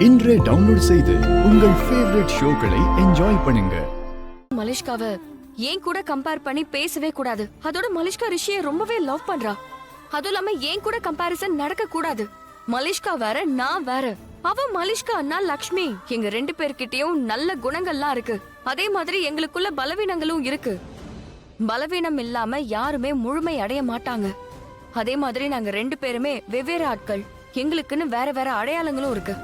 இன்றே டவுன்லோட் செய்து உங்கள் ஃபேவரட் ஷோக்களை என்ஜாய் பண்ணுங்க. மலிஷ்காவை ஏன் கூட கம்பேர் பண்ணி பேசவே கூடாது. அதோட மலிஷ்கா ரிஷியை ரொம்பவே லவ் பண்றா. அதுவும் இல்லாம ஏன் கூட கம்பாரிசன் நடக்க கூடாது. மலிஷ்கா வேற, நான் வேற. அவ மலிஷ்கா அண்ணா லக்ஷ்மி. எங்க 2 பேர்கிட்டயும் நல்ல குணங்கள்லாம் இருக்கு. அதே மாதிரி எங்களுக்குள்ள பலவீனங்களும் இருக்கு. பலவீனம் இல்லாம யாருமே முழுமை அடைய மாட்டாங்க. அதே மாதிரி நாங்க 2 பேருமே வெவ்வேறு ஆட்கள். எங்களுக்குன்னு வேற வேற அடையாளங்களும் இருக்கு.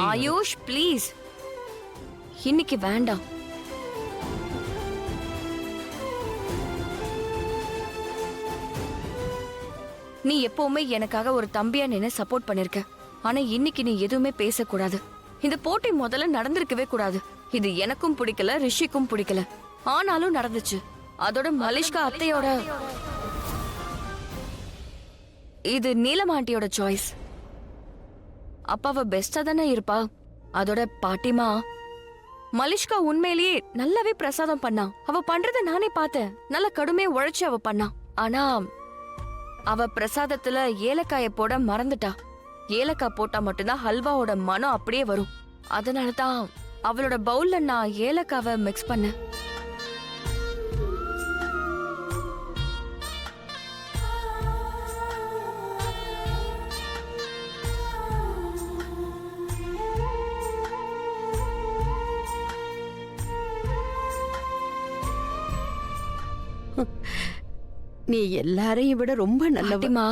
ஆயுஷ் ப்ளீஸ், இன்னைக்கு வேண்டாம். நீ எப்பவுமே எனக்காக ஒரு தம்பியா நின்னு சப்போர்ட் பண்ணிருக்க. ஆனா இன்னைக்கு நீ எதுவுமே பேசக்கூடாது. இந்த போட்டி முதல்ல நடந்திருக்கவே கூடாது. இது எனக்கும் பிடிக்கல, ரிஷிக்கும் பிடிக்கல. ஆனாலும் நடந்துச்சு. அதோட மலிஷ்கா அத்தையோட, இது நீலம் ஆண்டியோட சாய்ஸ். அப்பாவ பெஸ்டா தானே இருப்பா. அதோட பாட்டிமா, மலிஷ்கா உண்மையிலேயே நல்லாவே பிரசாதம் பண்ணா. அவ பண்றத நானே பார்த்தேன். நல்ல கடுமையா உழைச்சு அவ பண்ணா. ஆனா அவ பிரசாதத்துல ஏலக்காய போட மறந்துட்டா. ஏலக்காய் போட்டா மட்டும்தான் ஹல்வாவோட மனம் அப்படியே வரும். அதனாலதான் அவளோட பவுல்ல நான் ஏலக்காவை மிக்ஸ் பண்ண. நீ எல்லாரையும் விட ரொம்ப நல்லவமா.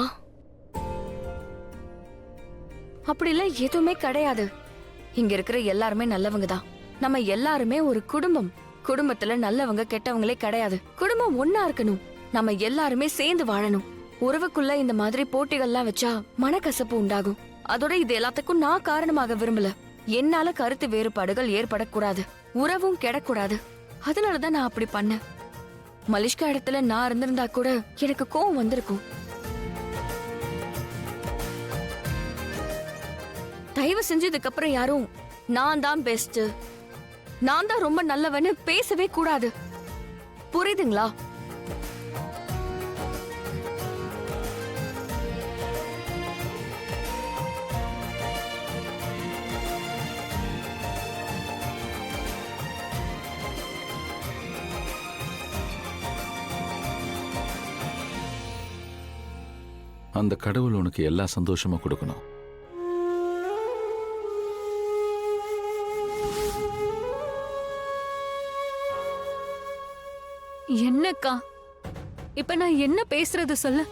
அப்படிலாம் எதுவுமே கிடையாது. இங்க இருக்கிற எல்லாருமே நல்லவங்க தான். நம்ம எல்லாருமே ஒரு குடும்பம். குடும்பத்துல நல்லவங்க கெட்டவங்களே கிடையாது. குடும்பம் ஒன்னா இருக்கணும். நம்ம எல்லாருமே சேர்ந்து வாழணும். உறவுக்குள்ள இந்த மாதிரி போட்டிகள்லாம் வச்சா மனக்கசப்பு உண்டாகும். அதோட இது எல்லாத்துக்கும் நான் காரணமாக விரும்பல. என்னால கருத்து வேறுபாடுகள் ஏற்படக்கூடாது, உறவும் கெடக்கூடாது. அதனாலதான் நான் அப்படி பண்ணேன். மலிஷ்கா இடத்துல நான் இருந்திருந்தா கூட எனக்கு கோவம் வந்திருக்கும். தயவு செஞ்சதுக்கு அப்புறம் யாரும் நான் தான் பெஸ்ட், நான் தான் ரொம்ப நல்லவன்னு பேசவே கூடாது. புரியுதுங்களா? அந்த கடவுள் உனக்கு எல்லா சந்தோஷமும் கொடுக்கணும். என்னக்கா இப்ப நான் என்ன பேசுறது சொல்ல?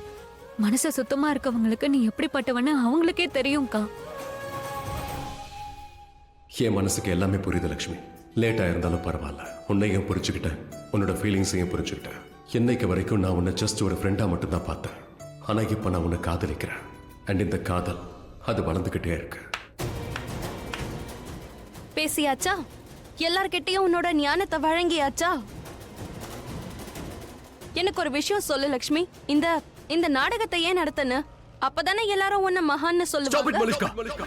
மனச சுத்தமா இருக்கவங்களுக்கு நீ எப்படிப்பட்டவன்னு அவங்களுக்கே தெரியும்க்கா. என் மனசுக்கு எல்லாமே புரியுது லக்ஷ்மி. லேட்டா இருந்தாலும் பரவாயில்ல. உன்னையும் புரிஞ்சுக்கிட்டேன், உன்னோட ஃபீலிங்ஸையும் புரிஞ்சுக்கிட்டேன். என்னைக்கு வரைக்கும் நான் உன்னை ஜஸ்ட் ஒரு ஃப்ரெண்டா மட்டும் தான் பார்த்தேன். ஆனா இப்ப நான் உன்னை காதலிக்கிறேன். அண்ட் இந்த காதல் அது வளர்ந்துகிட்டே இருக்கு. பேசியாச்சா? எல்லார்கிட்டயும் உன்னோட ஞானத்தை வழங்கியாச்சா? எனக்கு ஒரு விஷயம் சொல்லு லக்ஷ்மி. இந்த நாடகத்தை ஏன் நடத்தன? அப்பதானே எல்லாரும் உன்னை மகான்னு சொல்லுவாங்க.